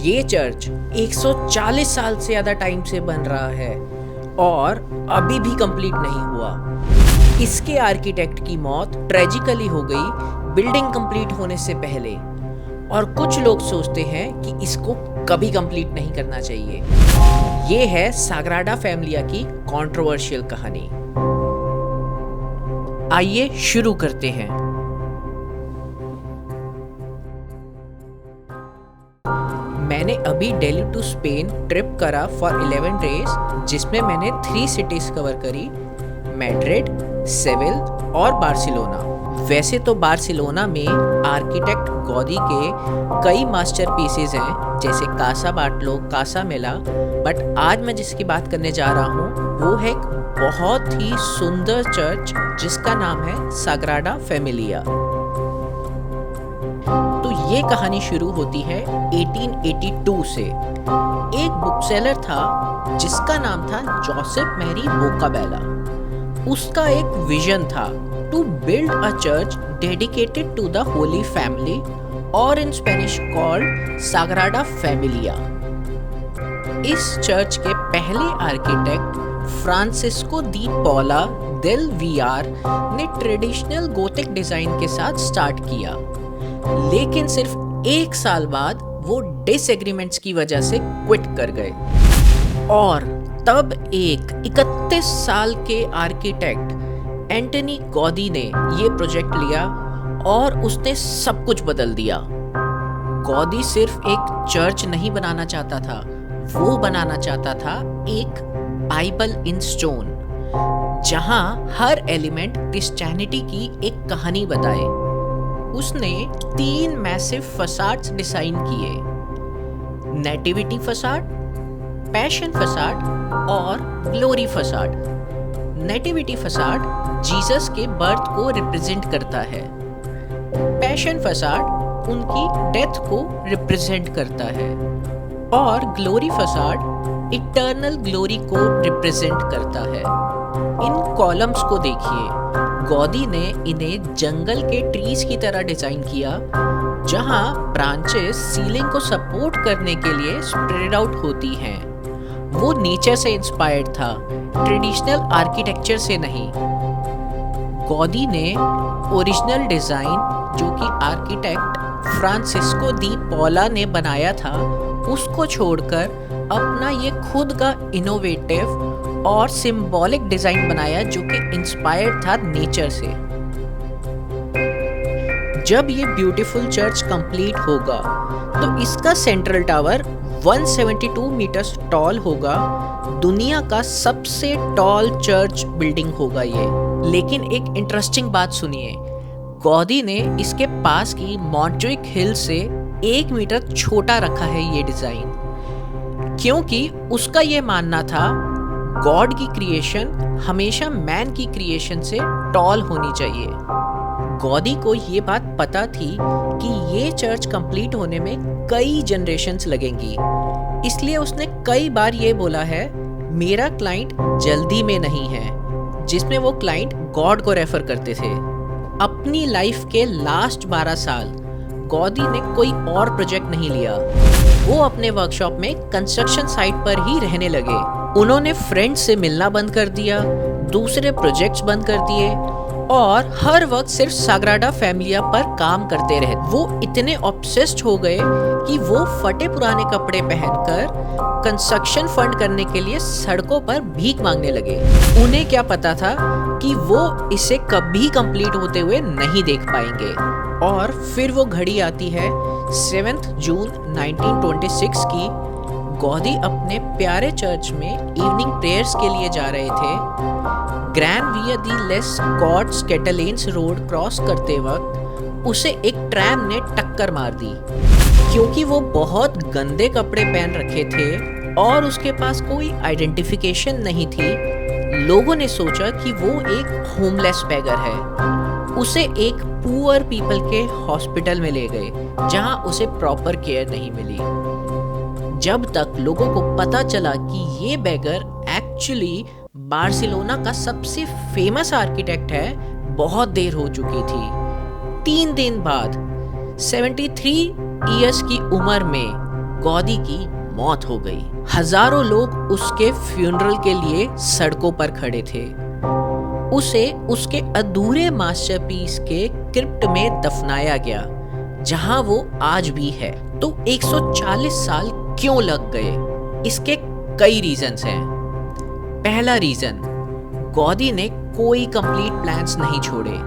ये चर्च 140 साल से ज़्यादा टाइम से बन रहा है और अभी भी कंप्लीट नहीं हुआ। इसके आर्किटेक्ट की मौत ट्रेजिकली हो गई बिल्डिंग कंप्लीट होने से पहले, और कुछ लोग सोचते हैं कि इसको कभी कंप्लीट नहीं करना चाहिए। ये है साग्राडा फैमिलिया की कंट्रोवर्शियल कहानी। आइए शुरू करते हैं। मैंने अभी दिल्ली टू स्पेन ट्रिप करा फॉर 11 डेज, जिसमें मैंने 3 सिटीज कवर करी, मैड्रिड, सेविल और बार्सिलोना। वैसे तो बार्सिलोना में आर्किटेक्ट गौदी के कई मास्टरपीसेस हैं, जैसे कासा बाटलो, कासा मेला, बट आज मैं जिसकी बात करने जा रहा हूँ वो है एक बहुत ही सुंदर चर्च जिसका नाम है साग्राडा फैमिलिया। तो ये कहानी शुरू होती है 1882 से। एक बुकसेलर था जिसका नाम था जोसेफ मैरी बोकाबेला। उसका एक विजन था to build a church dedicated to the holy family, और in Spanish called Sagrada Familia. इस चर्च के पहले आर्किटेक्ट फ्रांसिस्को दी पौला देल वियार ने ट्रेडिशनल गोथिक डिजाइन के साथ स्टार्ट किया, लेकिन सिर्फ 1 साल बाद वो डिसएग्रीमेंट्स की वजह से क्विट कर गए। और तब एक 31 साल के आर्किटेक्ट एंटनी गौदी ने ये प्रोजेक्ट लिया और उसने सब कुछ बदल दिया। गौदी सिर्फ एक चर्च नहीं बनाना चाहता था, वो बनाना चाहता था एक बाइबल इन स्टोन, जहां हर एलिमेंट क्रिश्चियनिटी की एक कहानी बताए। उसने 3 मैसिव फसाड्स डिजाइन किए, नेटिविटी फसाड, पैशन फसाड और glory facade. Nativity facade Jesus के बर्थ को रिप्रेजेंट करता है, पैशन फसाड उनकी डेथ को रिप्रेजेंट करता है, और ग्लोरी फसाड इटर्नल ग्लोरी को रिप्रेजेंट करता है। इन कॉलम्स को देखिए, गौदी ने इन्हें जंगल के ट्रीज की तरह डिजाइन किया, जहां ब्रांचेस सीलिंग को सपोर्ट करने के लिए स्प्रेड आउट होती हैं। वो नेचर से इंस्पायर्ड था, ट्रेडिशनल आर्किटेक्चर से नहीं। गौदी ने ओरिजिनल डिजाइन, जो कि आर्किटेक्ट फ्रांसिस्को दी पौला ने बनाया था, उसको छोड़कर अपना ये खुद का इनोवेटिव और सिंबॉलिक डिजाइन बनाया, जो कि इंस्पायर्ड था नेचर से। जब ये ब्यूटीफुल चर्च कंप्लीट होगा तो इसका सेंट्रल टावर 172 मीटर्स टॉल होगा। दुनिया का सबसे टॉल चर्च बिल्डिंग होगा ये। लेकिन एक इंटरेस्टिंग बात सुनिए, गौदी ने इसके पास की मॉन्ट्रिक हिल से 1 मीटर छोटा रखा है ये डिजाइन, क्योंकि उसका ये मानना था गॉड की क्रिएशन हमेशा मैन की क्रिएशन से टॉल होनी चाहिए। गौदी को ये बात पता थी कि ये चर्च कंप्लीट होने में कई जनरेशन्स लगेंगी, इसलिए उसने कई बार ये बोला है, मेरा क्लाइंट जल्दी में नहीं है, जिसमें वो क्लाइंट गॉड को रेफर करते थे। अपनी लाइफ के लास्ट 12 साल गौदी ने कोई और प्रोजेक्ट नहीं लिया। वो अपने वर्कशॉप में कंस्ट्रक्शन साइट पर ही रहने लगे। उन्होंने फ्रेंड्स से मिलना बंद कर दिया, दूसरे प्रोजेक्ट्स बंद कर दिए, और हर वक्त सिर्फ साग्राडा फैमिलिया पर काम करते रहे। वो इतने ऑब्सेस्ड हो गए कि वो फटे पुराने कपड़े पहनकर कंस्ट्रक्शन फंड करने के लिए सड़कों पर भीख मांगने लगे। उन्हें क्या पता था कि वो इसे कभी कंप्लीट होते हुए नहीं देख पाएंगे। और फिर वो घड़ी आती है 7 जून 1926 की। गौदी अपने प्यारे चर्च में इवनिंग प्रेयर्स के लिए जा रहे थे। ग्रैंड विया दी लेस कॉट्स कैटलेन्स रोड क्रॉस करते वक्त उसे एक ट्रैम ने टक्कर मार दी। क्योंकि वो बहुत गंदे कपड़े पहन रखे थे और उसके पास कोई आइडेंटिफिकेशन नहीं थी, लोगों ने सोचा कि वो एक होमलेस बेगर है। उसे एक पुअर पीपल के हॉस्पिटल में ले गए, जहां उसे प्रॉपर केयर नहीं मिली। जब तक लोगों को पता चला कि ये बेगर एक्चुअली बार्सिलोना का सबसे फेमस आर्किटेक्ट है, बहुत देर हो चुकी थी। 3 दिन बाद 73 इयर्स की उम्र में गौदी की मौत हो गई। हजारों लोग उसके फ्यूनरल के लिए सड़कों पर खड़े थे। उसे उसके अधूरे मास्टरपीस के क्रिप्ट में दफनाया गया, जहां वो आज भी है। तो 140 साल क्यों लग गए? इसके कई रीजंस हैं। पहला रीजन, गौदी ने कोई कंप्लीट प्लान्स नहीं छोड़े।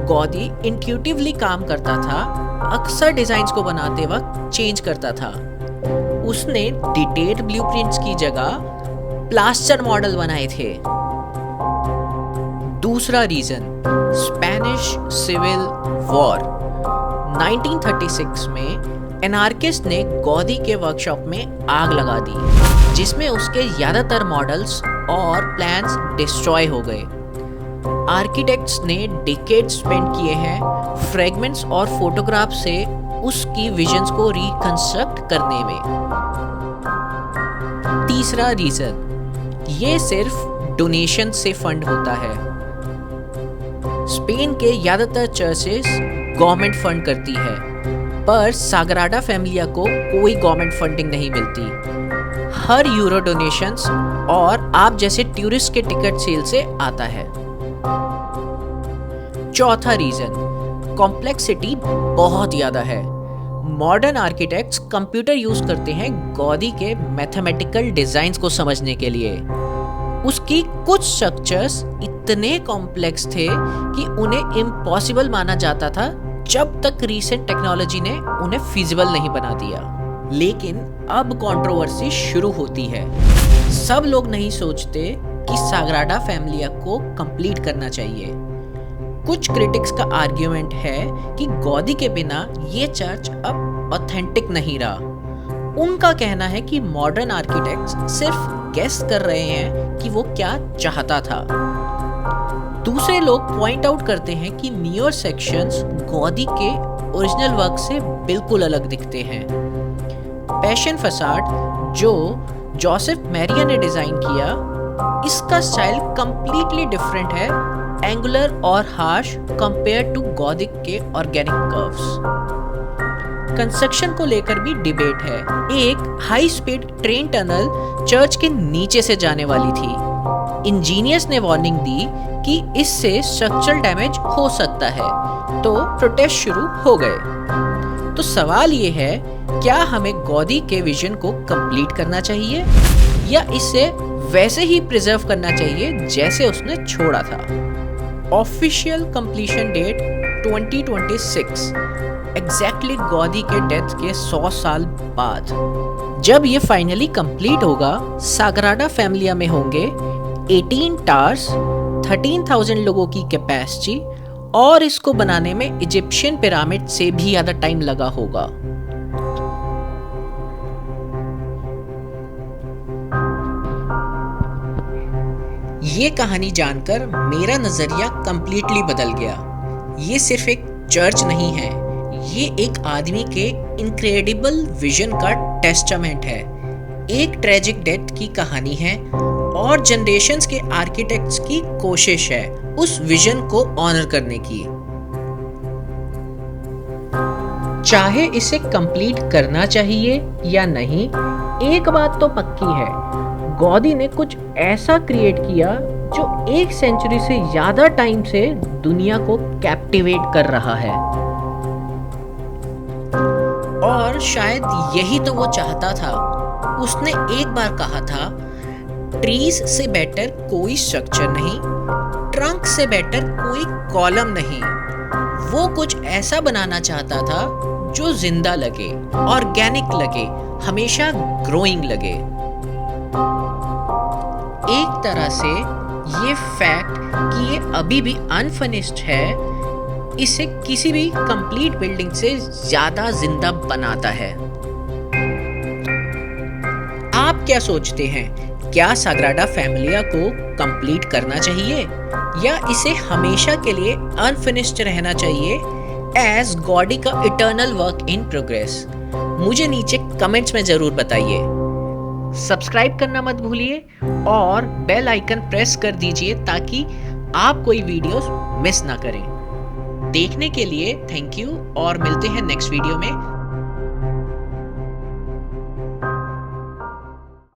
गौदी इंट्यूटिवली काम करता था, अक्सर डिजाइन्स को बनाते वक्त चेंज करता था। उसने डिटेल्ड ब्लूप्रिंट्स की जगह प्लास्टर मॉडल बनाए थे। दूसरा रीजन, स्पेनिश सिविल वॉर। 1936 में एनार्किस्ट ने गौदी के वर्कशॉप में आग लगा दी, जिसमें उसके ज्यादातर मॉडल्स और प्लान्स डिस्ट्रॉय हो गए। आर्किटेक्ट्स ने डिकेड्स स्पेंड किए हैं फ्रेगमेंट्स और फोटोग्राफ से उसकी विजन्स को रिकंस्ट्रक्ट करने में। तीसरा रीजन, ये सिर्फ डोनेशन से फंड होता है। स्पेन के ज्यादातर चर्चेस गवर्नमेंट फंड करती है, पर साग्राडा फैमिलिया को कोई गवर्नमेंट फंडिंग नहीं मिलती। हर यूरो डोनेशंस और आप जैसे टूरिस्ट के टिकट सेल से आता है। चौथा रीजन, कॉम्प्लेक्सिटी बहुत ज्यादा है। मॉडर्न आर्किटेक्ट्स कंप्यूटर यूज करते हैं गौदी के मैथमेटिकल डिजाइन्स को समझने के लिए। उसकी कुछ स्ट्रक्चर्स इतने कॉम्प्लेक्स थे कि उन्हें इम्पॉसिबल माना जाता था, जब तक रीसेंट टेक्नोलॉजी ने उन्हें फिजिबल नहीं बना दिया। लेकिन अब कंट्रोवर्सी शुरू होती है। सब लोग नहीं सोचते कि साग्राडा फैमिलिया को कंप्लीट करना चाहिए। कुछ क्रिटिक्स का आर्ग्यूमेंट है कि गौदी के बिना ये चर्च अब ऑथेंटिक नहीं रहा। उनका कहना है कि मॉडर्न आर्किटेक्ट्स सिर्फ गेस कर रहे हैं कि वो क्या चाहता था। दूसरे लोग पॉइंट आउट करते हैं कि न्यूअर सेक्शंस गौदी के ओरिजिनल वर्क से बिल्कुल अलग दिखते हैं। पैशन फसाड, जो जोसेफ मैरिया ने डिजाइन किया, इसका स्टाइल कंप्लीटली डिफरेंट है, एंगुलर और हार्श कंपेयर टू गॉथिक के ऑर्गेनिक कर्व्स। कंस्ट्रक्शन को लेकर भी डिबेट है। एक high speed train tunnel church के नीचे से जाने वाली थी। इंजीनियर्स ने वार्निंग दी कि इससे स्ट्रक्चरल डैमेज हो सकता है, तो प्रोटेस्ट शुरू हो गए। तो सवाल ये है, क्या हमें गौदी के विजन को कंप्लीट करना चाहिए या इसे वैसे ही प्रिजर्व करना चाहिए जैसे उसने छोड़ा था? ऑफिशियल कंप्लीशन डेट 2026, एग्जैक्टली गौदी के डेथ के 100 साल बाद। जब ये फाइनली कंप्लीट होगा, साग्राडा फैमिलिया में होंगे 18 टावर्स, 13,000 लोगों की कैपेसिटी, और इसको बनाने में इजिप्शियन पिरामिड से भी ज्यादा टाइम लगा होगा। ये कहानी जानकर मेरा नजरिया कंप्लीटली बदल गया। ये सिर्फ एक चर्च नहीं है, ये एक आदमी के इनक्रेडिबल विजन का टेस्टामेंट है। एक ट्रेजिक डेथ की कहानी है और जनरेशंस के आर्किटेक्ट्स की कोशिश है उस विजन को ऑनर करने की। चाहे इसे कंप्लीट करना चाहिए या नहीं, एक बात तो पक्की है, गौदी ने कुछ ऐसा क्रिएट किया जो 1 सेंचुरी से ज्यादा टाइम से दुनिया को कैप्टिवेट कर रहा है। और शायद यही तो वो चाहता था। उसने एक बार कहा था, ट्रीज से बेटर कोई स्ट्रक्चर नहीं, ट्रंक से बेटर कोई कॉलम नहीं। वो कुछ ऐसा बनाना चाहता था जो जिंदा लगे, ऑर्गेनिक लगे, हमेशा ग्रोइंग लगे। एक तरह से ये फैक्ट कि ये अभी भी अनफिनिश्ड है, इसे किसी भी कंप्लीट बिल्डिंग से ज्यादा जिंदा बनाता है। आप क्या सोचते हैं? क्या साग्राडा फैमिलिया को कंप्लीट करना चाहिए या इसे हमेशा के लिए अनफिनिश्ड रहना चाहिए एज गॉडी का इटर्नल वर्क इन प्रोग्रेस? मुझे नीचे कमेंट्स में जरूर बताइए। सब्सक्राइब करना मत भूलिए और बेल आइकन प्रेस कर दीजिए ताकि आप कोई वीडियोस मिस ना करें। देखने के लिए थैंक यू और मिलते हैं नेक्स्ट वीडियो में।